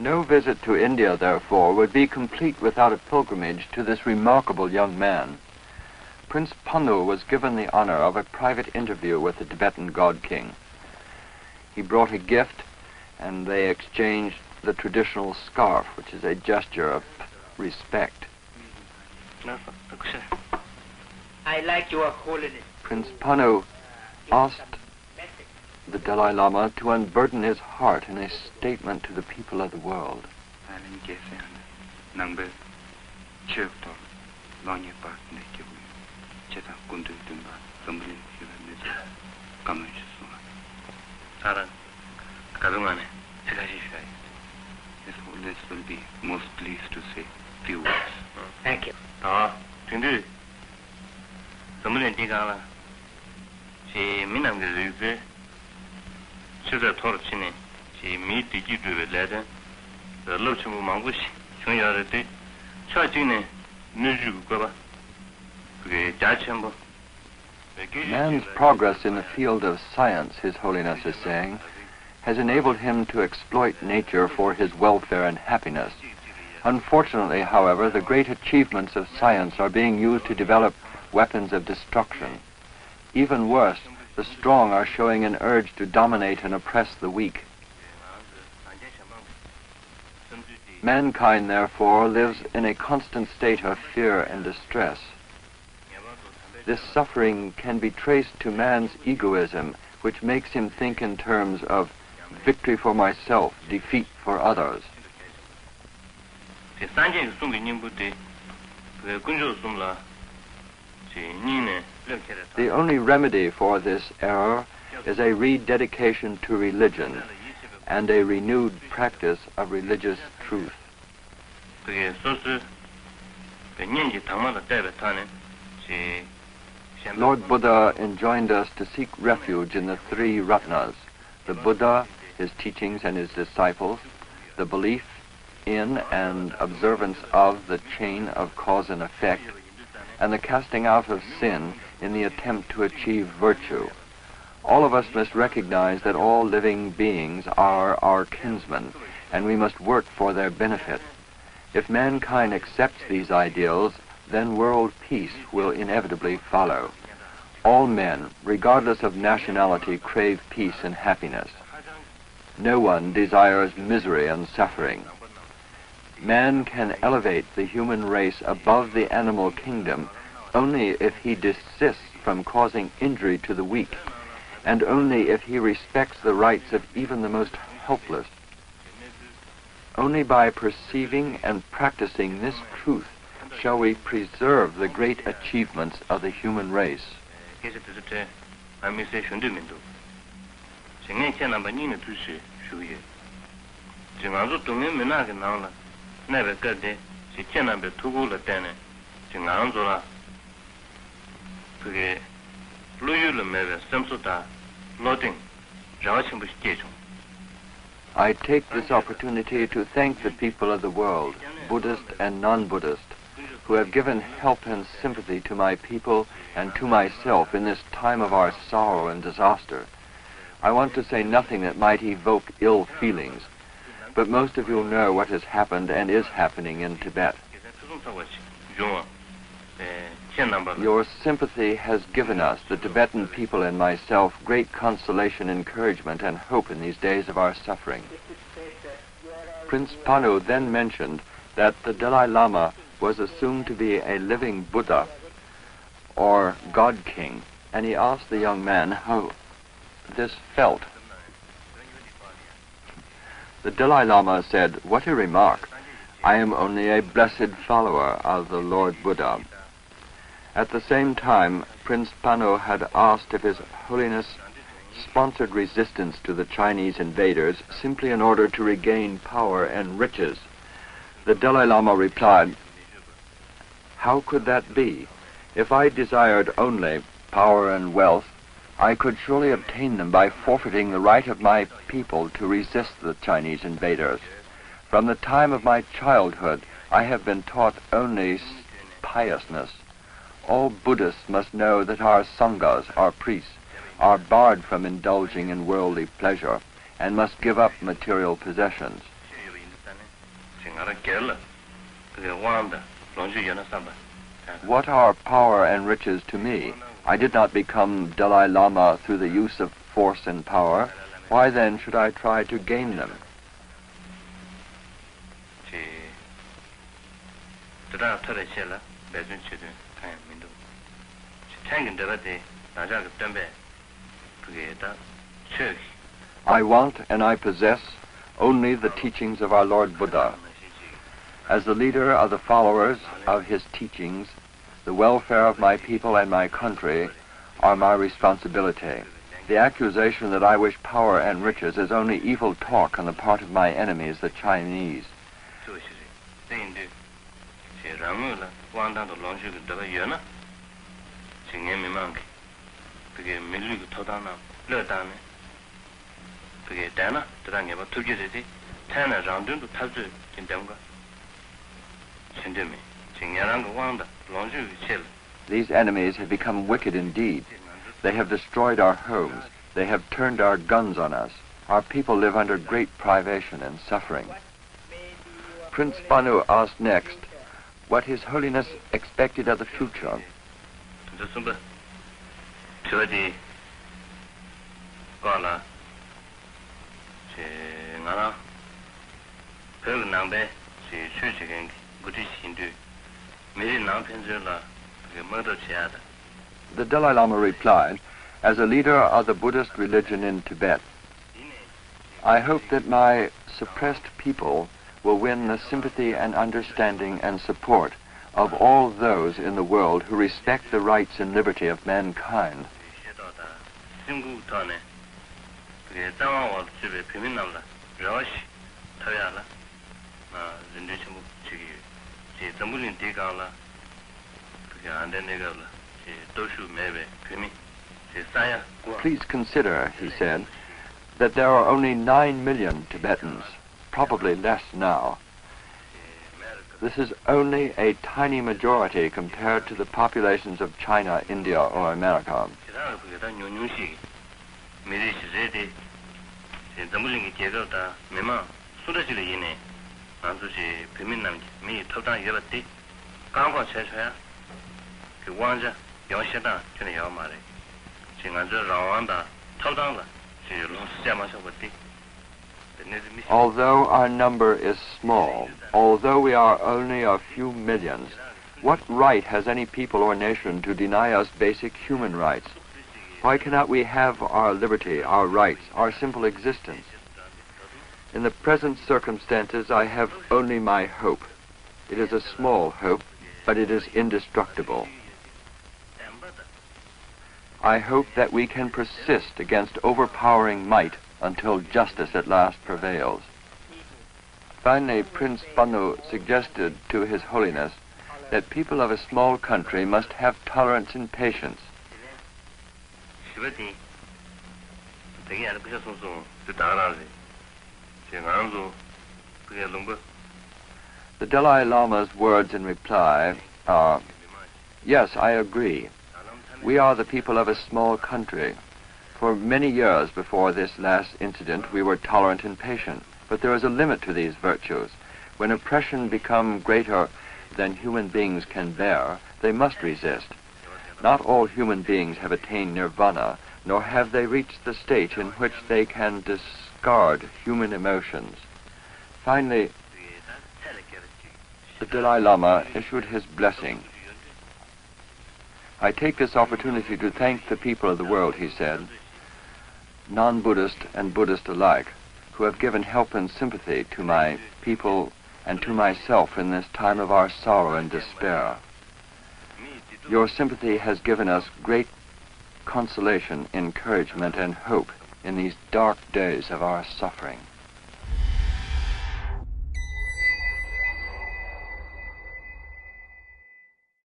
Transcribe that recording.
No visit to India, therefore, would be complete without a pilgrimage to this remarkable young man. Prince Panu was given the honor of a private interview with the Tibetan God King. He brought a gift, and they exchanged the traditional scarf, which is a gesture of respect. I like your holiness. Prince Panu asked the Dalai Lama to unburden his heart in a statement to the people of the world. This will be most pleased to say few words. Thank you. Man's progress in the field of science, His Holiness is saying, has enabled him to exploit nature for his welfare and happiness. Unfortunately, however, the great achievements of science are being used to develop weapons of destruction. Even worse, the strong are showing an urge to dominate and oppress the weak. Mankind, therefore, lives in a constant state of fear and distress. This suffering can be traced to man's egoism, which makes him think in terms of victory for myself, defeat for others. The only remedy for this error is a rededication to religion and a renewed practice of religious truth. Lord Buddha enjoined us to seek refuge in the three Ratnas: the Buddha, his teachings and his disciples, the belief in and observance of the chain of cause and effect, and the casting out of sin in the attempt to achieve virtue. All of us must recognize that all living beings are our kinsmen, and we must work for their benefit. If mankind accepts these ideals, then world peace will inevitably follow. All men, regardless of nationality, crave peace and happiness. No one desires misery and suffering. Man can elevate the human race above the animal kingdom only if he desists from causing injury to the weak, and only if he respects the rights of even the most helpless. Only by perceiving and practicing this truth shall we preserve the great achievements of the human race. I take this opportunity to thank the people of the world, Buddhist and non-Buddhist, who have given help and sympathy to my people and to myself in this time of our sorrow and disaster. I want to say nothing that might evoke ill feelings, but most of you know what has happened and is happening in Tibet. Your sympathy has given us, the Tibetan people and myself, great consolation, encouragement, and hope in these days of our suffering. Prince Panu then mentioned that the Dalai Lama was assumed to be a living Buddha, or God King, and he asked the young man how this felt. The Dalai Lama said, "What a remark! I am only a blessed follower of the Lord Buddha." At the same time, Prince Panu had asked if His Holiness sponsored resistance to the Chinese invaders simply in order to regain power and riches. The Dalai Lama replied, "How could that be? If I desired only power and wealth, I could surely obtain them by forfeiting the right of my people to resist the Chinese invaders. From the time of my childhood, I have been taught only piousness. All Buddhists must know that our sanghas, our priests, are barred from indulging in worldly pleasure and must give up material possessions. What are power and riches to me? I did not become Dalai Lama through the use of force and power. Why then should I try to gain them? I want and I possess only the teachings of our Lord Buddha. As the leader of the followers of his teachings, the welfare of my people and my country are my responsibility. The accusation that I wish power and riches is only evil talk on the part of my enemies, the Chinese. These enemies have become wicked indeed. They have destroyed our homes. They have turned our guns on us. Our people live under great privation and suffering. Prince Banu asked next what His Holiness expected of the future. The Dalai Lama replied, as a leader of the Buddhist religion in Tibet, I hope that my suppressed people will win the sympathy and understanding and support of all those in the world who respect the rights and liberty of mankind. Please consider, he said, that there are only 9 million Tibetans, probably less now. This is only a tiny majority compared to the populations of China, India, or America. Although our number is small, although we are only a few millions, what right has any people or nation to deny us basic human rights? Why cannot we have our liberty, our rights, our simple existence? In the present circumstances, I have only my hope. It is a small hope, but it is indestructible. I hope that we can persist against overpowering might until justice at last prevails. Finally, Prince Banu suggested to His Holiness that people of a small country must have tolerance and patience. The Dalai Lama's words in reply are, yes, I agree. We are the people of a small country. For many years before this last incident, we were tolerant and patient. But there is a limit to these virtues. When oppression becomes greater than human beings can bear, they must resist. Not all human beings have attained nirvana, nor have they reached the state in which they can discard human emotions. Finally, the Dalai Lama issued his blessing. I take this opportunity to thank the people of the world, he said, non-Buddhist and Buddhist alike, who have given help and sympathy to my people and to myself in this time of our sorrow and despair. Your sympathy has given us great consolation, encouragement, and hope in these dark days of our suffering.